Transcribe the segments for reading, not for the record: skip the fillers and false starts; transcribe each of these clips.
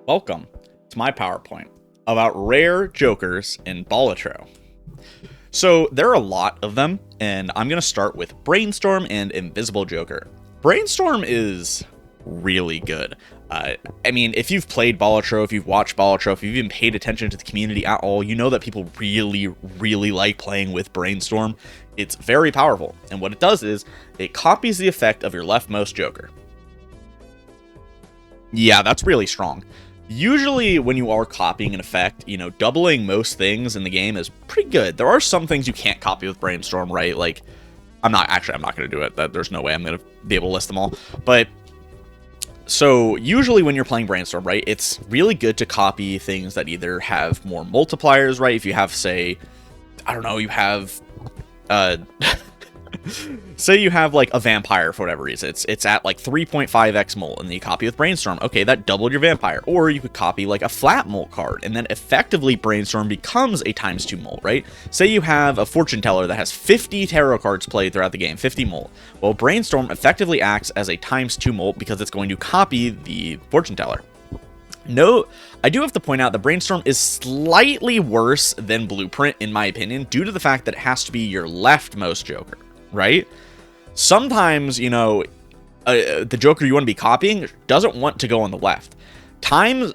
Welcome to my PowerPoint about rare jokers in Balatro. So there are a lot of them, and I'm going to start with Brainstorm and Invisible Joker. Brainstorm is really good. I mean, if you've played Balatro, if you've watched Balatro, if you've even paid attention to the community at all, you know that people really like playing with Brainstorm. It's very powerful, and what it does is it copies the effect of your leftmost joker. Yeah, that's really strong. Usually when you are copying an effect, doubling most things in the game is pretty good. There are some things you can't copy with Brainstorm, right? Like, I'm not going to do it. There's no way I'm going to be able to list them all. But, so usually when you're playing Brainstorm, right, it's really good to copy things that either have more multipliers, right? If you have, say, I don't know, you have, say you have like a vampire for whatever reason, it's at like 3.5x molt, and then you copy with Brainstorm. Okay, that doubled your vampire. Or you could copy like a flat molt card, and then effectively Brainstorm becomes a ×2 molt, right? Say you have a fortune teller that has 50 tarot cards played throughout the game, 50 molt. Well, Brainstorm effectively acts as a ×2 molt because it's going to copy the fortune teller. No, I do have to point out that Brainstorm is slightly worse than Blueprint, in my opinion, due to the fact that it has to be your leftmost joker, right? Sometimes, the joker you want to be copying doesn't want to go on the left. Times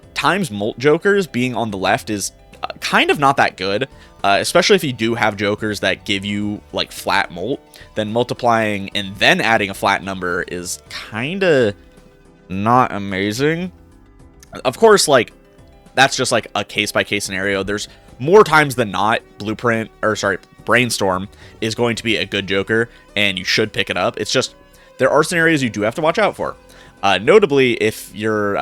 molt jokers being on the left is kind of not that good, especially if you do have jokers that give you like flat molt. Then multiplying and then adding a flat number is kind of not amazing. Of course, like, that's just like a case-by-case scenario. There's more times than not, Brainstorm is going to be a good joker, and you should pick it up. It's just, there are scenarios you do have to watch out for. Notably, if you're,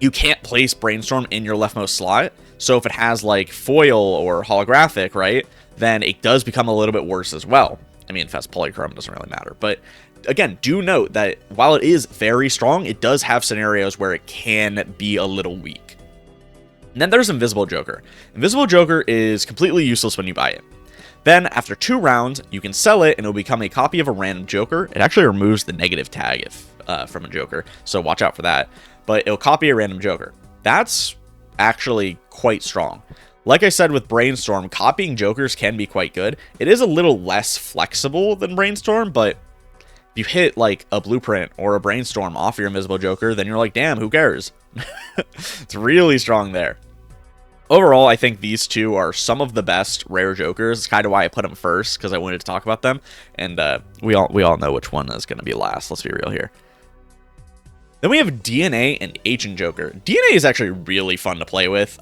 you can't place Brainstorm in your leftmost slot, so if it has, like, foil or holographic, right, then it does become a little bit worse as well. I mean, if it has polychrome, it doesn't really matter, but again, do note that while it is very strong, it does have scenarios where it can be a little weak. And then there's Invisible Joker. Invisible Joker is completely useless when you buy it. Then, after 2 rounds, you can sell it, and it'll become a copy of a random joker. It actually removes the negative tag from a joker, so watch out for that. But it'll copy a random joker. That's actually quite strong. Like I said with Brainstorm, copying jokers can be quite good. It is a little less flexible than Brainstorm, but you hit like a Blueprint or a Brainstorm off your Invisible Joker, then you're like, damn, who cares? It's really strong there. Overall, I think these two are some of the best rare jokers. It's kind of why I put them first, because I wanted to talk about them, and we all know which one is going to be last. Let's be real here. Then we have DNA and Ancient Joker. DNA is actually really fun to play with.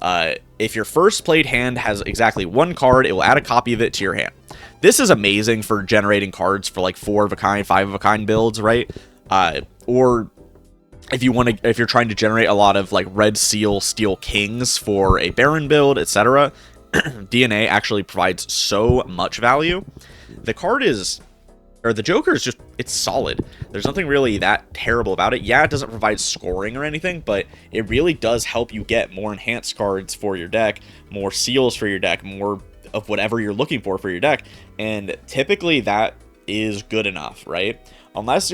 If your first played hand has exactly 1 card, it will add a copy of it to your hand. This is amazing for generating cards for like 4 of a kind, 5 of a kind builds, right? Or if you're trying to generate a lot of like red seal, steel kings for a Baron build, etc. DNA actually provides so much value. The Joker is just, it's solid. There's nothing really that terrible about it. Yeah, it doesn't provide scoring or anything, but it really does help you get more enhanced cards for your deck, more seals for your deck, more of whatever you're looking for your deck, and typically that is good enough, right? Unless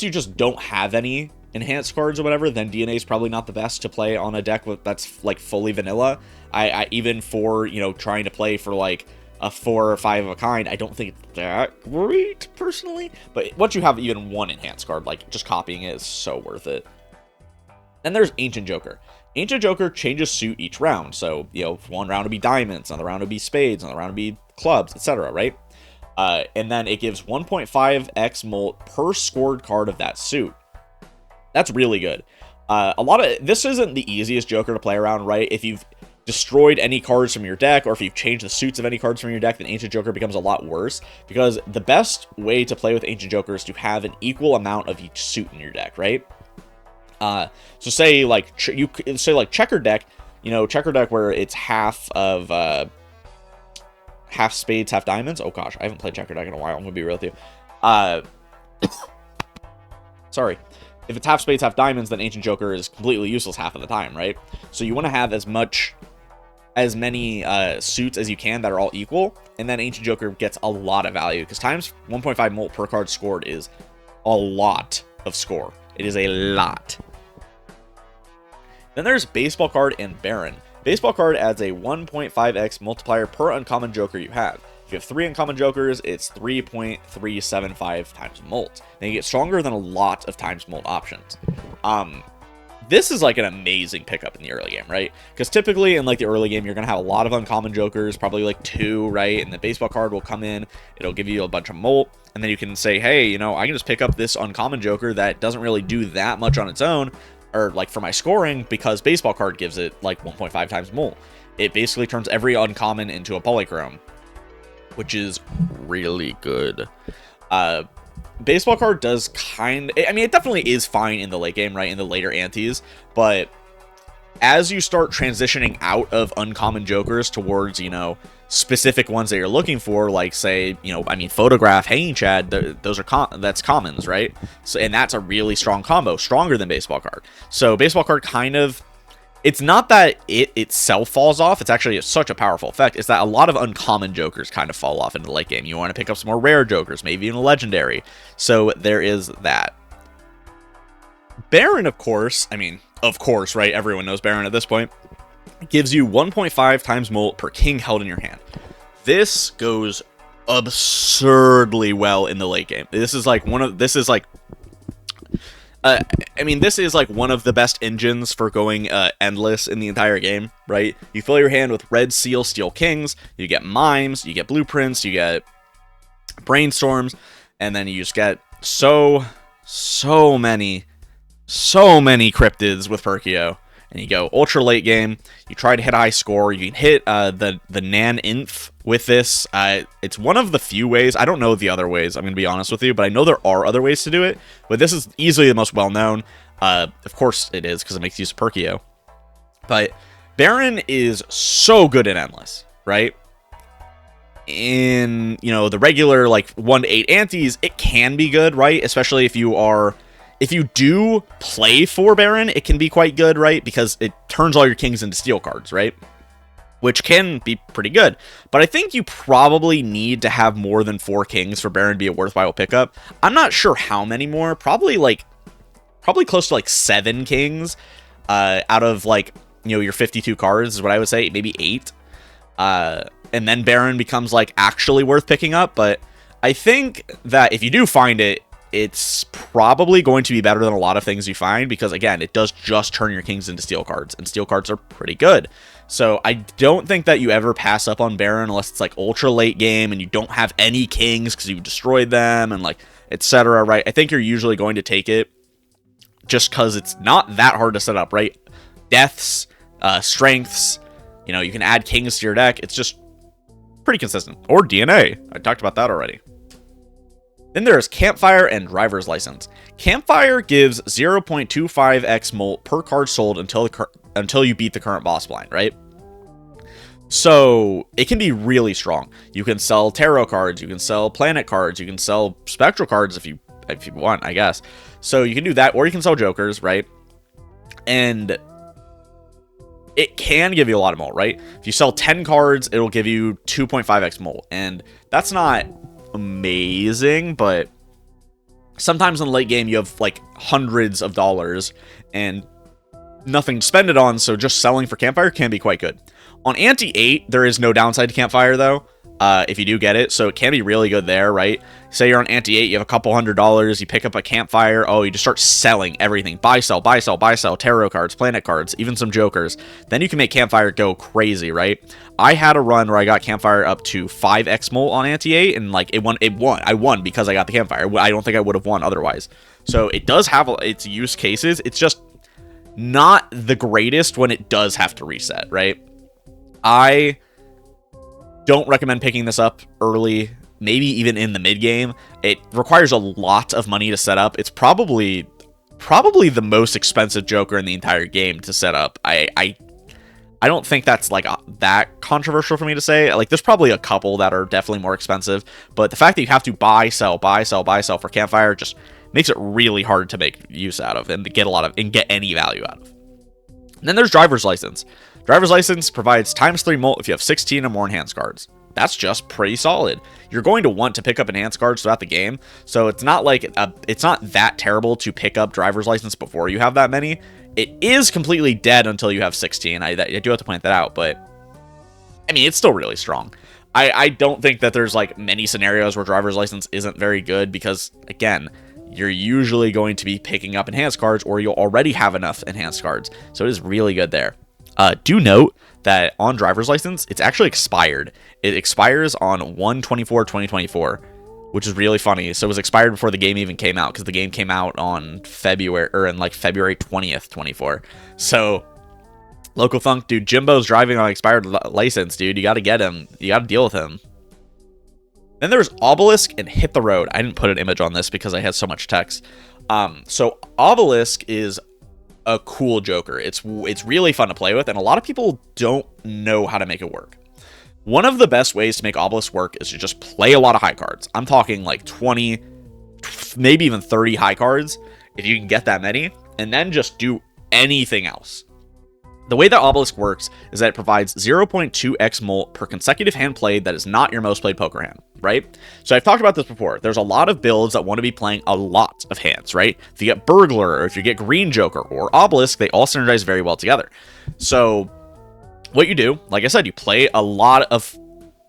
you just don't have any enhanced cards or whatever, then DNA is probably not the best to play on a deck that's like fully vanilla. I even for, trying to play for like a 4 or 5 of a kind, I don't think it's that great personally, but once you have even 1 enhanced card, like just copying it is so worth it. Then there's Ancient Joker. Ancient Joker changes suit each round, so one round would be diamonds, another round would be spades, another round would be clubs, etc., right? And then it gives 1.5x molt per scored card of that suit. That's really good. This isn't the easiest Joker to play around, right? If you've destroyed any cards from your deck, or if you've changed the suits of any cards from your deck, then Ancient Joker becomes a lot worse, because the best way to play with Ancient Joker is to have an equal amount of each suit in your deck, right? So say like checker deck, checker deck where it's half of half spades, half diamonds. Oh gosh, I haven't played checker deck in a while. I'm gonna be real with you. Sorry. If it's half spades, half diamonds, then Ancient Joker is completely useless half of the time, right? So you want to have as many suits as you can that are all equal, and then Ancient Joker gets a lot of value, because times 1.5 molt per card scored is a lot of score. It is a lot. Then there's Baseball Card and Baron. Baseball Card adds a 1.5x multiplier per uncommon joker you have. If you have 3 uncommon jokers, it's 3.375 times molt. Then you get stronger than a lot of times molt options. This is like an amazing pickup in the early game, right? Because typically in like the early game, you're going to have a lot of uncommon jokers, probably like 2, right? And the baseball card will come in, it'll give you a bunch of molt, and then you can say, hey, you know, I can just pick up this uncommon joker that doesn't really do that much on its own, or like for my scoring, because baseball card gives it like 1.5 times molt. It basically turns every uncommon into a polychrome, which is really good. Baseball card does I mean, it definitely is fine in the late game, right? In the later antes, but as you start transitioning out of uncommon jokers towards, you know, specific ones that you're looking for, like say, you know, I mean, photograph, hanging chad, those are that's commons, right? So, and that's a really strong combo, stronger than baseball card. So baseball card kind of, it's not that it itself falls off. It's actually such a powerful effect. It's that a lot of uncommon jokers kind of fall off in the late game. You want to pick up some more rare jokers, maybe even a legendary. So there is that. Baron, of course, right? Everyone knows Baron at this point. Gives you 1.5 times molt per king held in your hand. This goes absurdly well in the late game. This is like one of the best engines for going endless in the entire game, right? You fill your hand with red seal steel kings, you get mimes, you get blueprints, you get brainstorms, and then you just get so many cryptids with Perkio. And you go ultra late game, you try to hit a high score, you can hit the Nan Inf with this. It's one of the few ways, I don't know the other ways, I'm going to be honest with you, but I know there are other ways to do it, but this is easily the most well-known. Of course it is, because it makes use of Perkio. But Baron is so good in Endless, right? In, you know, the regular, like, 1 to 8 antes, it can be good, right? Especially if you do play for Baron, it can be quite good, right? Because it turns all your kings into steel cards, right? Which can be pretty good. But I think you probably need to have more than 4 kings for Baron to be a worthwhile pickup. I'm not sure how many more. Probably close to like 7 kings out of, like, you know, your 52 cards is what I would say. Maybe 8. And then Baron becomes like actually worth picking up. But I think that if you do find it, it's probably going to be better than a lot of things you find, because again, it does just turn your kings into steel cards, and steel cards are pretty good. So I don't think that you ever pass up on Baron unless it's like ultra late game and you don't have any kings because you destroyed them and like etc, right? I think you're usually going to take it just because it's not that hard to set up, right? Deaths, strengths, you know, you can add kings to your deck. It's just pretty consistent. Or DNA. I talked about that already. Then there's Campfire and Driver's License. Campfire gives 0.25x molt per card sold until you beat the current boss blind, right? So it can be really strong. You can sell tarot cards, you can sell planet cards, you can sell spectral cards if you want, I guess. So you can do that, or you can sell jokers, right? And it can give you a lot of molt, right? If you sell 10 cards, it'll give you 2.5x molt, and that's not amazing, but sometimes in the late game you have like hundreds of dollars and nothing to spend it on, so just selling for Campfire can be quite good. On Ante 8, there is no downside to Campfire though, if you do get it, so it can be really good there, right? Say you're on Ante 8, you have a couple $100, you pick up a Campfire, oh, you just start selling everything, buy, sell, tarot cards, planet cards, even some jokers. Then you can make Campfire go crazy, right? I had a run where I got Campfire up to 5x molt on Ante 8, and like it won. I won because I got the Campfire. I don't think I would have won otherwise. So it does have its use cases. It's just not the greatest when it does have to reset, right? I don't recommend picking this up early, maybe even in the mid game. It requires a lot of money to set up. It's probably the most expensive Joker in the entire game to set up. I don't think that's like that controversial for me to say. Like, there's probably a couple that are definitely more expensive, but the fact that you have to buy, sell for Campfire just makes it really hard to make use out of and get any value out of. And then there's Driver's License. Driver's License provides ×3 molt if you have 16 or more enhanced cards. that's just pretty solid. You're going to want to pick up enhanced cards throughout the game, so it's not like it's not that terrible to pick up driver's license before you have that many. It is completely dead until you have 16. I do have to point that out, but I mean, it's still really strong. I don't think that there's like many scenarios where driver's license isn't very good because, again, you're usually going to be picking up enhanced cards or you'll already have enough enhanced cards. So it is really good there. Do note that on driver's license, it's actually expired. It expires on 1/24/2024, which is really funny. So it was expired before the game even came out because the game came out on February 20th, 24. So Local Thunk, dude, Jimbo's driving on expired license, dude. You got to get him. You got to deal with him. Then there's Obelisk and Hit the Road. I didn't put an image on this because I had so much text. So Obelisk is a cool Joker. It's really fun to play with, and a lot of people don't know how to make it work. One of the best ways to make Obelisk work is to just play a lot of high cards. I'm talking like 20, maybe even 30 high cards, if you can get that many, and then just do anything else. The way that Obelisk works is that it provides 0.2x molt per consecutive hand played that is not your most played poker hand, right? So I've talked about this before. There's a lot of builds that want to be playing a lot of hands, right? If you get Burglar, or if you get Green Joker, or Obelisk, they all synergize very well together. So what you do, like I said, you play a lot of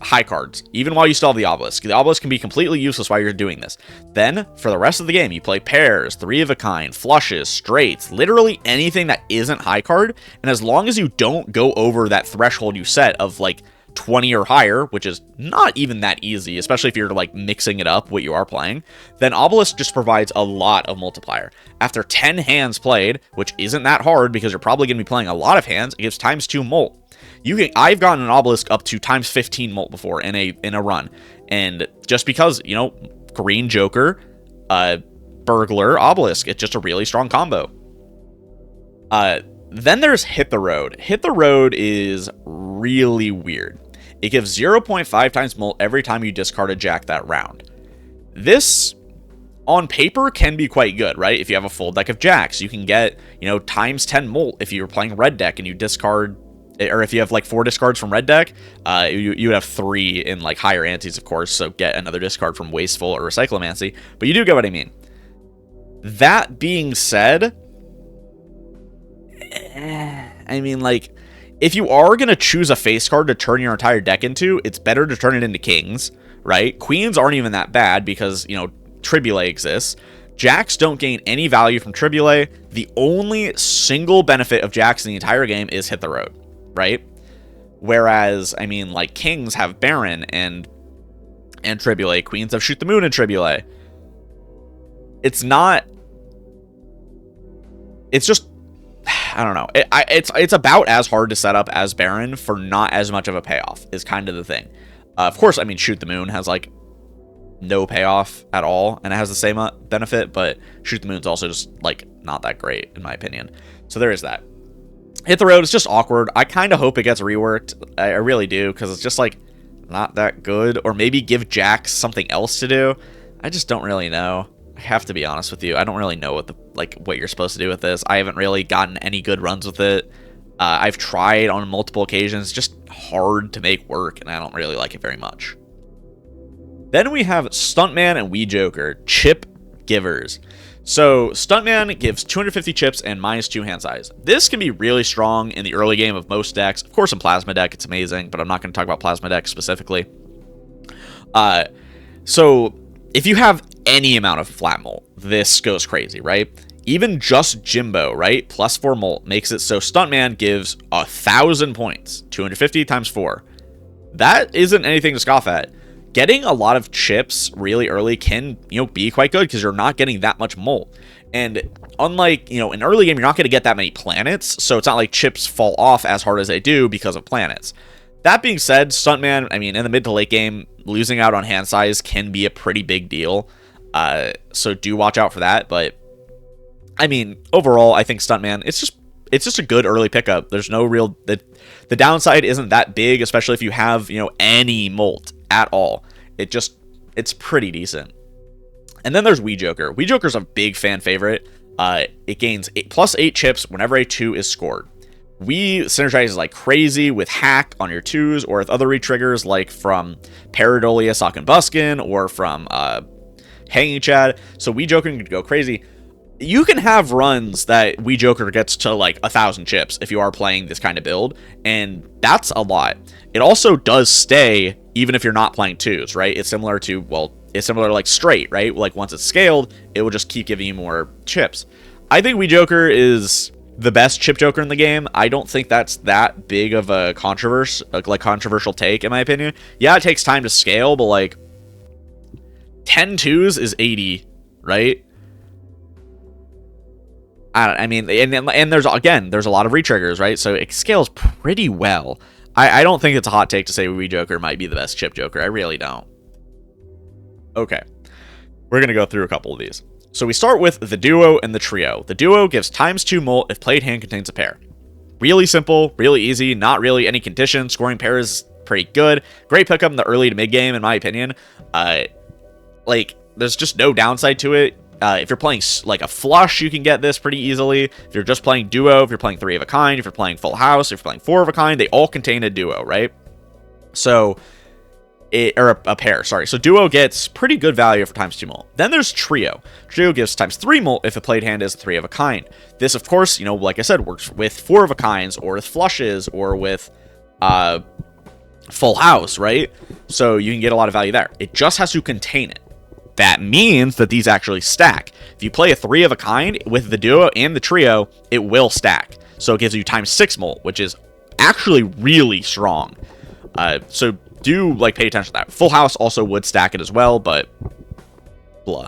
high cards, even while you still have the Obelisk. The Obelisk can be completely useless while you're doing this. Then, for the rest of the game, you play pairs, 3 of a kind, flushes, straights, literally anything that isn't high card, and as long as you don't go over that threshold you set of, like, 20 or higher, which is not even that easy, especially if you're, like, mixing it up what you are playing, then Obelisk just provides a lot of multiplier. After 10 hands played, which isn't that hard because you're probably going to be playing a lot of hands, it gives _2 molt. I've gotten an Obelisk up to ×15 molt before in a run, and just because, you know, Green Joker, Burglar, Obelisk, it's just a really strong combo. Then there's Hit the Road. Hit the Road is really weird. It gives 0.5 times molt every time you discard a jack that round. This, on paper, can be quite good, right? If you have a full deck of jacks, you can get, you know, ×10 molt if you're playing red deck and you discard, or if you have like 4 discards from red deck, you would have 3 in like higher antes, of course, so get another discard from Wasteful or Recyclomancy, but you do get what I mean. That being said, I mean, like, if you are going to choose a face card to turn your entire deck into, it's better to turn it into kings, right? Queens aren't even that bad because, you know, Triboulet exists. Jacks don't gain any value from Triboulet. The only single benefit of Jacks in the entire game is Hit the Road, right? Whereas, I mean, like, kings have Baron and Triboulet. Queens have Shoot the Moon and Triboulet. It's just, I don't know. It's about as hard to set up as Baron for not as much of a payoff is kind of the thing. Of course, I mean, Shoot the Moon has like no payoff at all, and it has the same benefit, but Shoot the Moon's also just like not that great in my opinion. So there is that. Hit the Road is just awkward. I kind of hope it gets reworked. I really do, because it's just like not that good. Or maybe give Jax something else to do. I just don't really know. I have to be honest with you. I don't really know what you're supposed to do with this. I haven't really gotten any good runs with it. I've tried on multiple occasions, just hard to make work, and I don't really like it very much. Then we have Stuntman and Wee Joker, chip givers. So Stuntman gives 250 chips and -2 hand size. This can be really strong in the early game of most decks. Of course, in Plasma deck, it's amazing, but I'm not going to talk about Plasma deck specifically. So if you have any amount of flat molt, this goes crazy, right? Even just Jimbo, right? +4 molt makes it so Stuntman gives 1,000 points, 250 times 4. That isn't anything to scoff at. Getting a lot of chips really early can, you know, be quite good because you're not getting that much molt. And unlike, you know, in early game, you're not going to get that many planets, so it's not like chips fall off as hard as they do because of planets. That being said, Stuntman, I mean, in the mid to late game, losing out on hand size can be a pretty big deal. So do watch out for that. But I mean, overall, I think Stuntman, it's just a good early pickup. There's no real, the downside isn't that big, especially if you have, you know, any molt at all. It's pretty decent. And then there's Wee Joker. Wee Joker's a big fan favorite. It gains +8 chips whenever a 2 is scored. Wee synergizes like crazy with Hack on your 2s, or with other retriggers like from Pareidolia, Sock and Buskin, or from Hanging Chad. So Wee Joker can go crazy. You can have runs that Wee Joker gets to like 1,000 chips if you are playing this kind of build, and that's a lot. It also does stay even if you're not playing 2s, right? It's similar to, well, it's similar to like straight, right? Like once it's scaled, it will just keep giving you more chips. I think Wee Joker is the best chip Joker in the game. I don't think that's that big of a controversial take, in my opinion. Yeah, it takes time to scale, but like 10 2s is 80, right? I mean, and there's a lot of retriggers, right? So it scales pretty well. I don't think it's a hot take to say Wee Joker might be the best chip Joker. I really don't. Okay, we're gonna go through a couple of these. So we start with the duo and the trio. The duo gives ×2 molt if played hand contains a pair. Really simple, really easy, not really any condition. Scoring pair is pretty good. Great pickup in the early to mid game, in my opinion. Like, there's just no downside to it. If you're playing like a flush, you can get this pretty easily. If you're just playing duo, if you're playing 3 of a kind, if you're playing full house, if you're playing 4 of a kind, they all contain a duo, right? So, or a pair, sorry. So duo gets pretty good value for ×2 molt. Then there's trio. Trio gives ×3 molt if a played hand is 3 of a kind. This, of course, you know, like I said, works with 4 of a kinds, or with flushes, or with full house, right? So you can get a lot of value there. It just has to contain it. That means that these actually stack. If you play a 3 of a kind with the duo and the trio, it will stack. So it gives you ×6 molt, which is actually really strong. So do like pay attention to that. Full house also would stack it as well, but blah.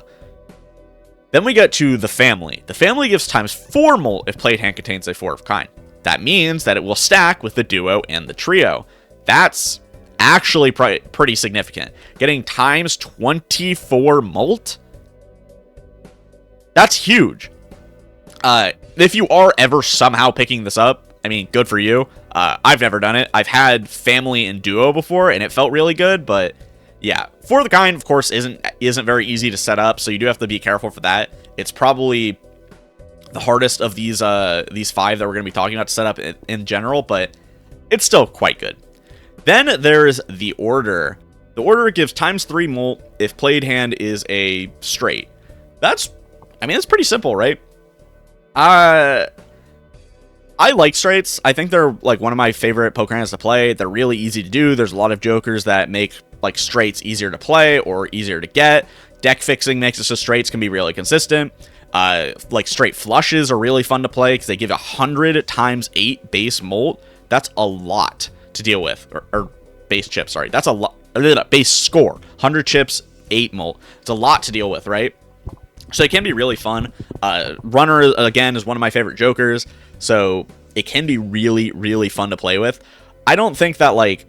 Then we get to the family. The family gives ×4 molt if played hand contains a 4 of a kind. That means that it will stack with the duo and the trio. That's actually pretty significant. Getting ×24 molt, that's huge. If you are ever somehow picking this up, I mean, good for you. I've never done it. I've had family and duo before, and it felt really good, but yeah. 4 of the kind, of course, isn't very easy to set up, so you do have to be careful for that. It's probably the hardest of these 5 that we're going to be talking about to set up in general, but it's still quite good. Then there's the order. The order gives ×3 molt if played hand is a straight. That's pretty simple, right? I like straights. I think they're like one of my favorite poker hands to play. They're really easy to do. There's a lot of jokers that make like straights easier to play or easier to get. Deck fixing makes it so straights can be really consistent. Like straight flushes are really fun to play because they give 100 ×8 base molt. That's a lot to deal with, or base chips, sorry. That's a lot. Base score, 100 chips, 8 molt. It's a lot to deal with, right? So it can be really fun. Runner, again, is one of my favorite jokers, so it can be really, really fun to play with. I don't think that, like,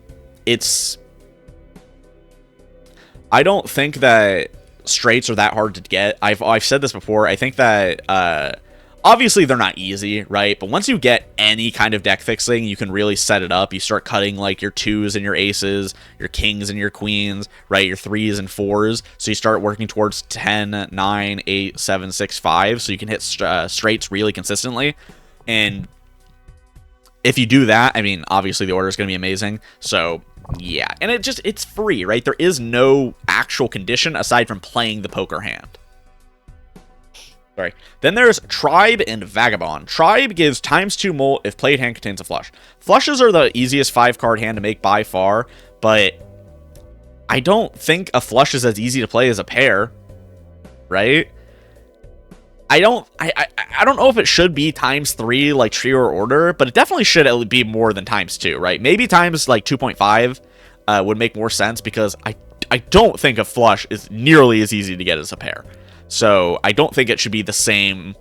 I don't think that straights are that hard to get. I've said this before. I think that, obviously, they're not easy, right? But once you get any kind of deck fixing, you can really set it up. You start cutting, like, your 2s and your aces, your kings and your queens, right? Your 3s and 4s. So you start working towards 10, 9, 8, 7, 6, 5. So you can hit straights really consistently. And if you do that, I mean, obviously the order is going to be amazing. So, yeah. And it's free, right? There is no actual condition aside from playing the poker hand. Sorry. Then there's Tribe and Vagabond. Tribe gives ×2 molt if played hand contains a flush. Flushes are the easiest 5-card hand to make by far, but I don't think a flush is as easy to play as a pair, right? I don't know if it should be ×3 like trio or order, but it definitely should be more than ×2, right? Maybe times like 2.5 would make more sense because I don't think a flush is nearly as easy to get as a pair. So I don't think it should be the same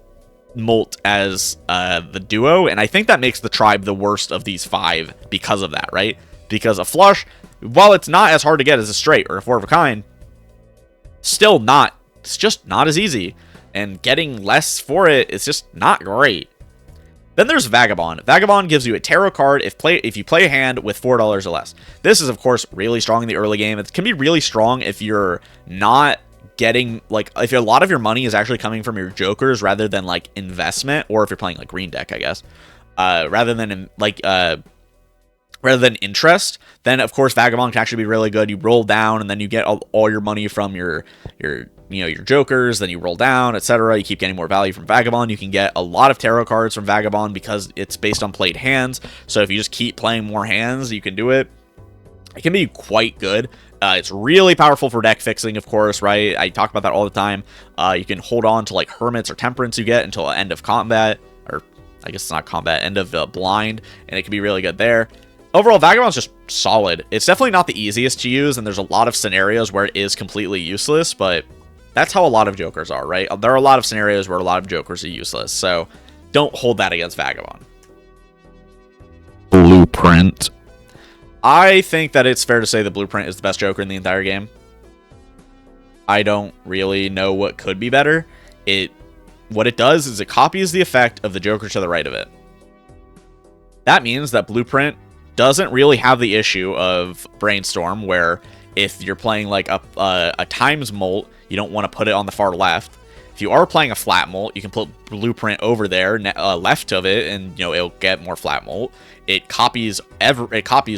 molt as the duo, and I think that makes the Tribe the worst of these 5 because of that, right? Because a flush, while it's not as hard to get as a straight or a 4 of a kind, still not, it's just not as easy, and getting less for it is just not great. Then there's Vagabond. Vagabond gives you a tarot card if you play a hand with $4 or less. This is, of course, really strong in the early game. It can be really strong if you're not getting, like, if a lot of your money is actually coming from your jokers rather than like investment, or if you're playing like green deck, I guess. rather than rather than interest, then of course Vagabond can actually be really good. You roll down and then you get all your money from your jokers, then you roll down, etc. You keep getting more value from Vagabond. You can get a lot of tarot cards from Vagabond because it's based on played hands. So if you just keep playing more hands, you can do it. It can be quite good. It's really powerful for deck fixing, of course, right? I talk about that all the time. You can hold on to like Hermits or Temperance you get until end of combat, or I guess it's not combat, end of blind, and it can be really good there. Overall, Vagabond's just solid. It's definitely not the easiest to use, and there's a lot of scenarios where it is completely useless, but that's how a lot of Jokers are, right? There are a lot of scenarios where a lot of Jokers are useless, so don't hold that against Vagabond. Blueprint. I think that it's fair to say the Blueprint is the best Joker in the entire game. I don't really know what could be better. What it does is it copies the effect of the Joker to the right of it. That means that Blueprint doesn't really have the issue of Brainstorm, where if you're playing like a times molt, you don't want to put it on the far left. If you are playing a flat molt, you can put Blueprint over there, left of it, and it'll get more flat molt. It copies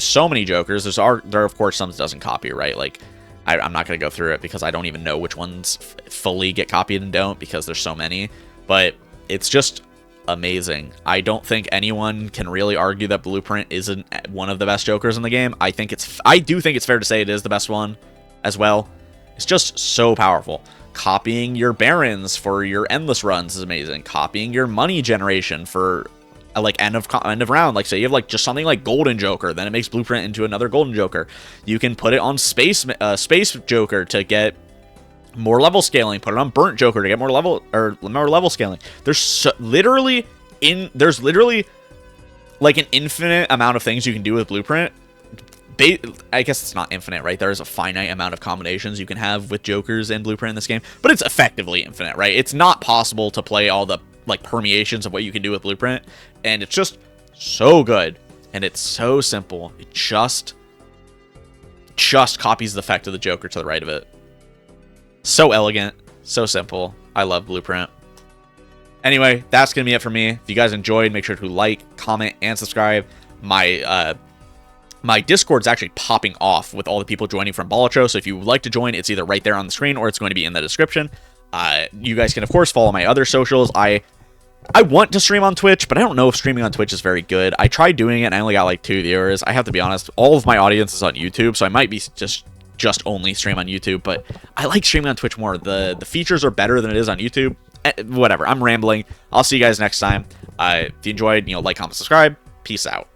so many Jokers. There of course some it doesn't copy, right? Like I'm not gonna go through it because I don't even know which ones fully get copied and don't, because there's so many. But it's just amazing. I don't think anyone can really argue that Blueprint isn't one of the best Jokers in the game. I do think it's fair to say it is the best one as well. It's just so powerful. Copying your Barons for your endless runs is amazing. Copying your money generation for like end of round. Like say you have like just something like Golden Joker, then it makes Blueprint into another Golden Joker. You can put it on Space Joker to get more level scaling. Put it on Burnt Joker to get more level scaling. There's literally like an infinite amount of things you can do with Blueprint. I guess it's not infinite, right? There's a finite amount of combinations you can have with Jokers and Blueprint in this game, but it's effectively infinite, right? It's not possible to play all the like permeations of what you can do with Blueprint, and it's just so good, and it's so simple. It just copies the effect of the Joker to the right of it. So elegant, so simple. I love Blueprint. Anyway, that's gonna be it for me. If you guys enjoyed, make sure to like, comment, and subscribe. My Discord's actually popping off with all the people joining from Balatro, so if you would like to join, it's either right there on the screen or it's going to be in the description. You guys can, of course, follow my other socials. I want to stream on Twitch, but I don't know if streaming on Twitch is very good. I tried doing it, and I only got like 2 viewers. I have to be honest, all of my audience is on YouTube, so I might be just only stream on YouTube, but I like streaming on Twitch more. The features are better than it is on YouTube. Whatever, I'm rambling. I'll see you guys next time. If you enjoyed, like, comment, subscribe. Peace out.